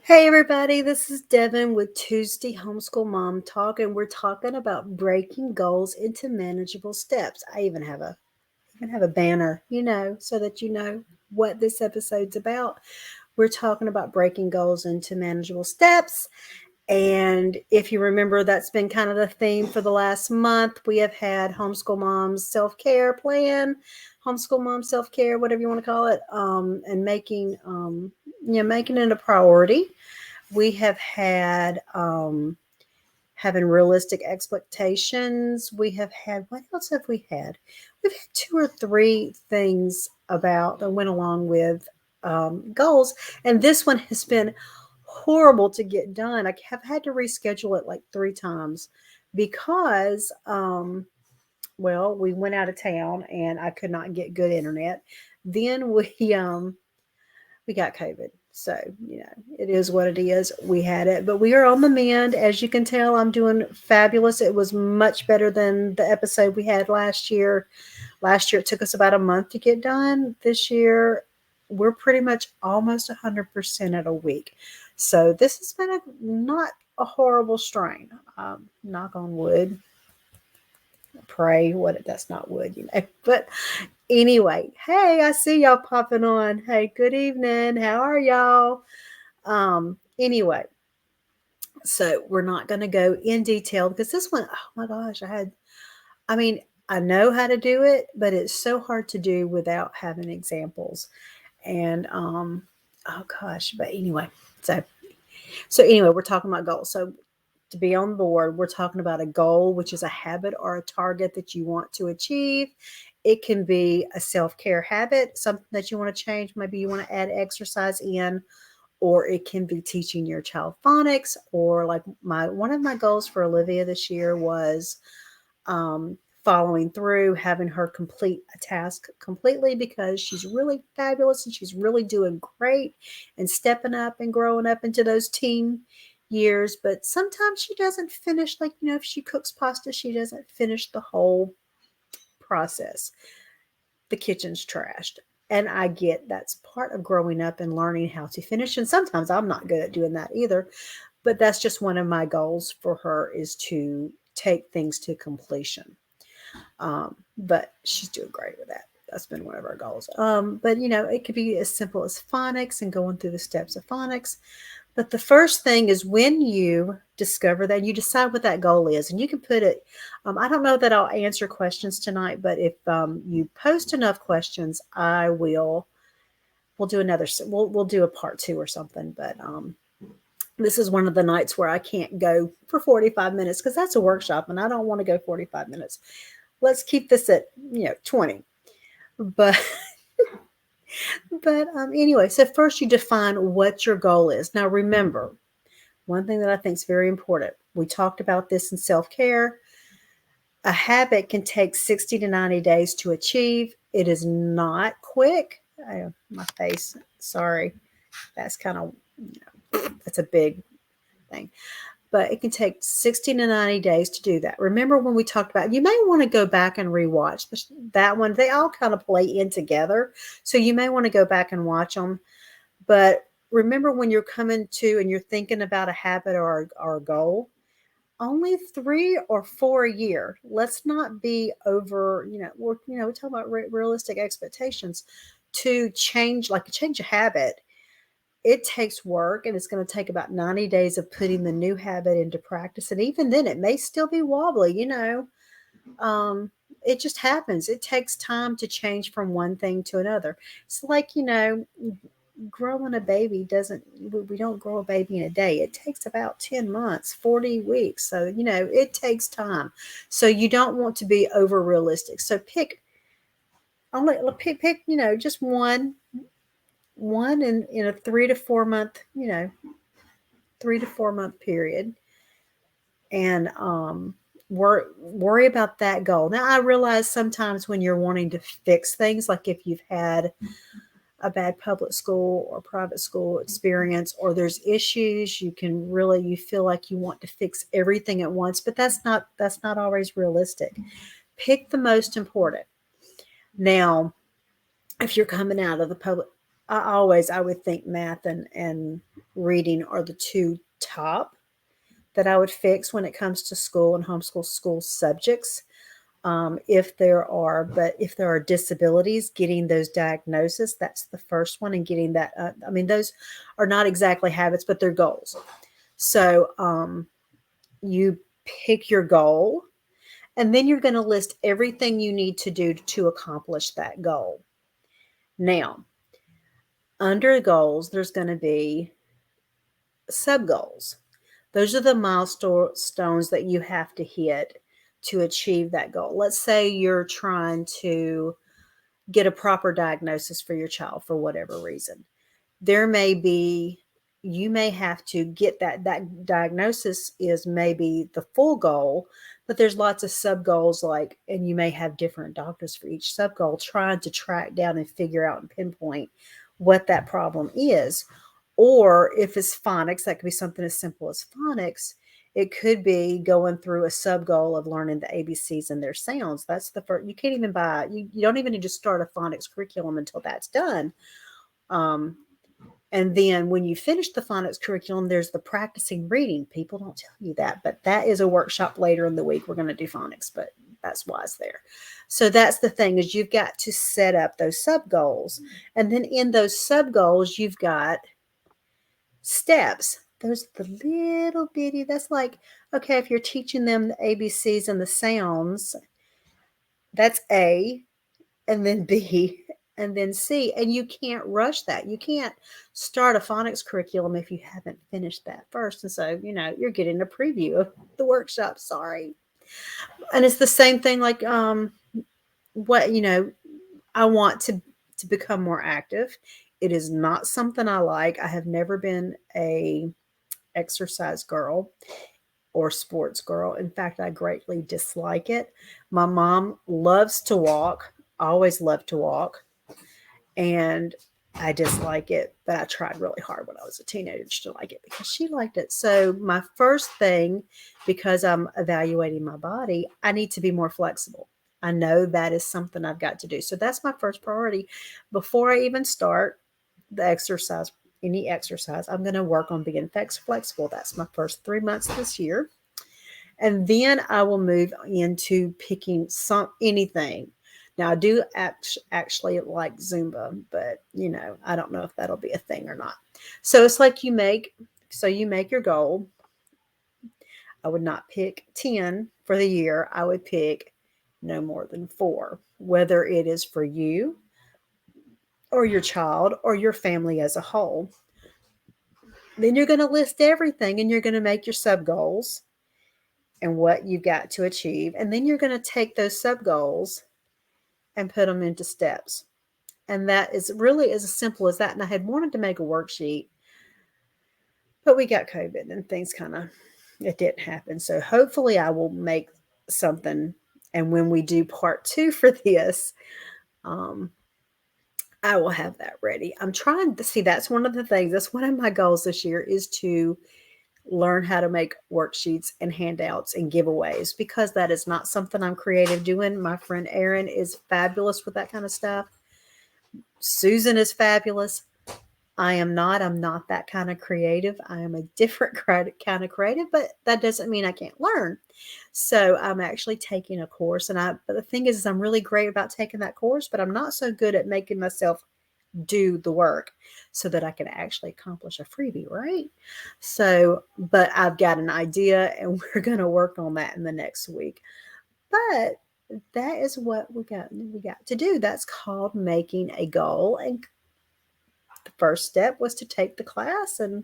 Hey everybody, this is Devin with Tuesday Homeschool Mom Talk, and we're talking about breaking goals into manageable steps. I even have a banner, so that you know what this episode's about. We're talking about breaking goals into manageable steps. And if you remember, that's been kind of the theme for the last month. We have had Homeschool Mom's self-care plan, Homeschool Mom self-care, whatever you want to call it, and making it a priority. We have had having realistic expectations. We have had, what else have we had? We've had two or three things about that went along with goals. And this one has been horrible to get done. I have had to reschedule it like three times because, we went out of town and I could not get good internet. Then we got COVID. So, it is what it is. We had it, but we are on the mend. As you can tell, I'm doing fabulous. It was much better than the episode we had last year. Last year, it took us about a month to get done. This year, we're pretty much almost 100% at a week. So, this has been not a horrible strain. Knock on wood. Pray what that's not wood, But anyway, hey, I see y'all popping on. Hey, good evening. How are y'all? Anyway, so we're not going to go in detail because this one, oh my gosh, I mean, I know how to do it, but it's so hard to do without having examples. And, oh gosh, but anyway, so anyway, we're talking about goals. So to be on board, we're talking about a goal, which is a habit or a target that you want to achieve. It can be a self-care habit, something that you want to change. Maybe you want to add exercise in, or it can be teaching your child phonics, or like one of my goals for Olivia this year was following through, having her complete a task completely because she's really fabulous and she's really doing great and stepping up and growing up into those teen years. But sometimes she doesn't finish, like, if she cooks pasta, she doesn't finish the whole process. The kitchen's trashed. And I get that's part of growing up and learning how to finish. And sometimes I'm not good at doing that either. But that's just one of my goals for her, is to take things to completion. But she's doing great with that. That's been one of our goals. But it could be as simple as phonics and going through the steps of phonics. But the first thing is, when you discover that, you decide what that goal is, and you can put it. I don't know that I'll answer questions tonight, but if you post enough questions, I will. We'll do another. We'll do a part two or something. But this is one of the nights where I can't go for 45 minutes because that's a workshop, and I don't want to go 45 minutes. Let's keep this at 20. But anyway, so first you define what your goal is. Now remember, one thing that I think is very important. We talked about this in self-care. A habit can take 60 to 90 days to achieve. It is not quick. My face, sorry. That's kind of, that's a big thing. But it can take 60 to 90 days to do that. Remember when we talked about, you may want to go back and rewatch that one. They all kind of play in together. So you may want to go back and watch them. But remember, when you're coming to and you're thinking about a habit or a goal, only 3 or 4 a year. Let's not be over, we talk about realistic expectations. To change a habit, it takes work, and it's going to take about 90 days of putting the new habit into practice. And even then, it may still be wobbly, it just happens. It takes time to change from one thing to another. It's like, growing a baby we don't grow a baby in a day. It takes about 10 months, 40 weeks. So, it takes time. So you don't want to be over realistic. So pick, just one in a 3 to 4 month period, and worry about that goal. Now, I realize sometimes when you're wanting to fix things, like if you've had a bad public school or private school experience, or there's issues, you feel like you want to fix everything at once, but that's not always realistic. Pick the most important. Now, if you're coming out of the I would think math and reading are the two top that I would fix when it comes to school and homeschool school subjects. If there are disabilities, getting those diagnoses, that's the first one, and getting that. I mean, those are not exactly habits, but they're goals. So you pick your goal, and then you're going to list everything you need to do to accomplish that goal. Now, under goals, there's going to be sub goals. Those are the milestones that you have to hit to achieve that goal. Let's say you're trying to get a proper diagnosis for your child for whatever reason. There may be, you may have to get that diagnosis is maybe the full goal, but there's lots of sub goals, like, and you may have different doctors for each sub goal, trying to track down and figure out and pinpoint what that problem is. Or if it's phonics, that could be something as simple as phonics. It could be going through a sub goal of learning the ABCs and their sounds. That's the first. You can't even you don't even need to start a phonics curriculum until that's done. Um, and then when you finish the phonics curriculum, there's the practicing reading. People don't tell you that, but that is a workshop later in the week. We're going to do phonics, but that's why it's there. So that's the thing, is you've got to set up those sub goals. And then in those sub goals, you've got steps. Those the little bitty, that's like, okay, if you're teaching them the ABCs and the sounds, that's A, and then B, and then C. And you can't rush that. You can't start a phonics curriculum if you haven't finished that first. And so, you're getting a preview of the workshop. Sorry. And it's the same thing, like what, I want to become more active. It is not something I like. I have never been a exercise girl or sports girl. In fact, I greatly dislike it. My mom loves to walk, always loved to walk, and I dislike it, but I tried really hard when I was a teenager to like it because she liked it. So, my first thing, because I'm evaluating my body, I need to be more flexible. I know that is something I've got to do. So, that's my first priority. Before I even start the exercise, any exercise, I'm going to work on being flexible. That's my first 3 months this year. And then I will move into picking anything. Now, I do actually like Zumba, but I don't know if that'll be a thing or not. So it's like you make your goal. I would not pick 10 for the year. I would pick no more than 4, whether it is for you or your child or your family as a whole. Then you're going to list everything, and you're going to make your sub goals and what you've got to achieve. And then you're going to take those sub goals and put them into steps. And that is really as simple as that. And I had wanted to make a worksheet, but we got COVID and things it didn't happen. So hopefully I will make something. And when we do part 2 for this, I will have that ready. I'm trying to see, that's one of the things, that's one of my goals this year, is to learn how to make worksheets and handouts and giveaways, because that is not something I'm creative doing. My friend Erin is fabulous with that kind of stuff. Susan is fabulous. I'm not that kind of creative. I am a different kind of creative, but that doesn't mean I can't learn. So I'm actually taking a course, but the thing is I'm really great about taking that course, but I'm not so good at making myself do the work so that I can actually accomplish a freebie, right? So, but I've got an idea, and we're going to work on that in the next week. But that is what we got to do. That's called making a goal. And the first step was to take the class, and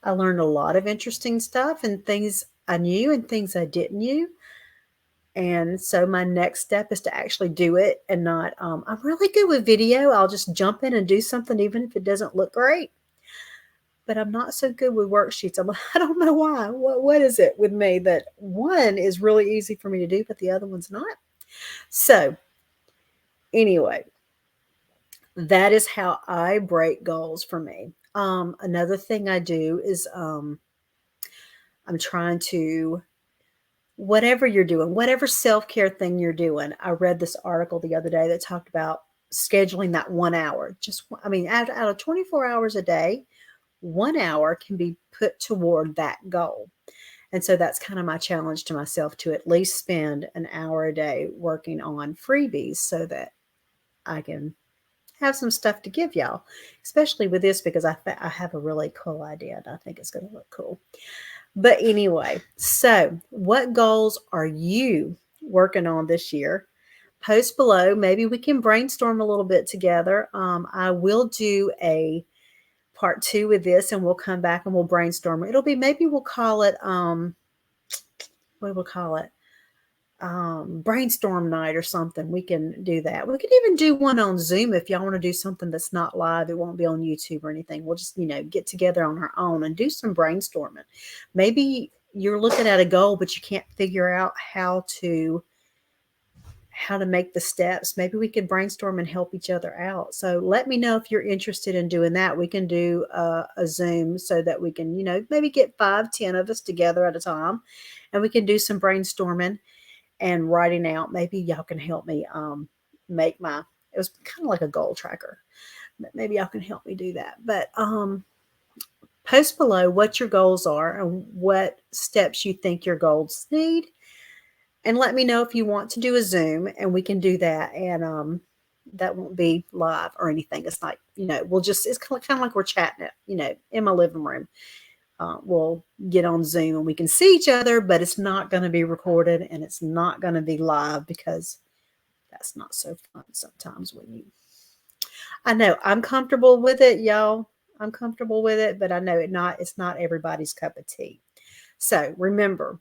I learned a lot of interesting stuff and things I knew and things I didn't know. And so my next step is to actually do it, and not, I'm really good with video. I'll just jump in and do something even if it doesn't look great. But I'm not so good with worksheets. I don't know why. What is it with me that one is really easy for me to do, but the other one's not? So anyway, that is how I break goals for me. Another thing I do is I'm trying to, whatever you're doing, whatever self-care thing you're doing. I read this article the other day that talked about scheduling that 1 hour. Just, I mean, out of 24 hours a day, 1 hour can be put toward that goal. And so that's kind of my challenge to myself, to at least spend an hour a day working on freebies so that I can have some stuff to give y'all, especially with this because I have a really cool idea and I think it's going to look cool. But anyway, so what goals are you working on this year? Post below. Maybe we can brainstorm a little bit together. I will do a part two with this, and we'll come back and we'll brainstorm. It'll be, maybe we'll call it what we'll call it, brainstorm night or something. We can do that. We could even do one on Zoom if y'all want to do something that's not live. It won't be on YouTube or anything. We'll just, get together on our own and do some brainstorming. Maybe you're looking at a goal, but you can't figure out how to make the steps. Maybe we could brainstorm and help each other out. So let me know if you're interested in doing that. We can do a Zoom so that we can, maybe get 5-10 of us together at a time, and we can do some brainstorming and writing out. Maybe y'all can help me make it was kind of like a goal tracker, but maybe y'all can help me do that. But post below what your goals are and what steps you think your goals need. And let me know if you want to do a Zoom, and we can do that. And that won't be live or anything. It's like, it's kind of like we're chatting it, in my living room. We'll get on Zoom and we can see each other, but it's not going to be recorded and it's not going to be live because that's not so fun sometimes I know I'm comfortable with it, y'all. I'm comfortable with it, but I know it's not everybody's cup of tea. So remember,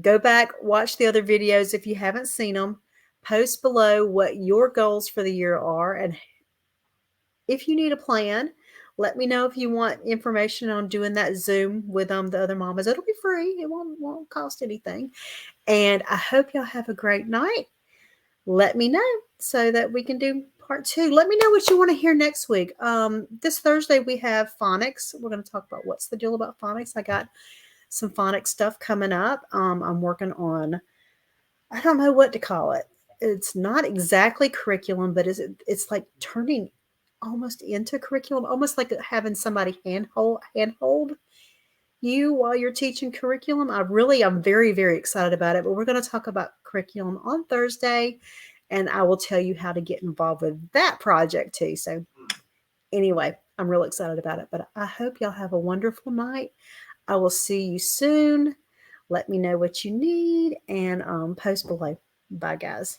go back, watch the other videos if you haven't seen them. Post below what your goals for the year are, and if you need a plan, let me know if you want information on doing that Zoom with the other mamas. It'll be free. It won't cost anything. And I hope y'all have a great night. Let me know so that we can do part two. Let me know what you want to hear next week. This Thursday we have phonics. We're going to talk about what's the deal about phonics. I got some phonics stuff coming up. I'm working on, I don't know what to call it. It's not exactly curriculum, but it's like turning almost into curriculum, almost like having somebody handhold you while you're teaching curriculum. I'm very, very excited about it, but we're going to talk about curriculum on Thursday, and I will tell you how to get involved with that project too. So anyway, I'm real excited about it, but I hope y'all have a wonderful night. I will see you soon. Let me know what you need, and post below. Bye, guys.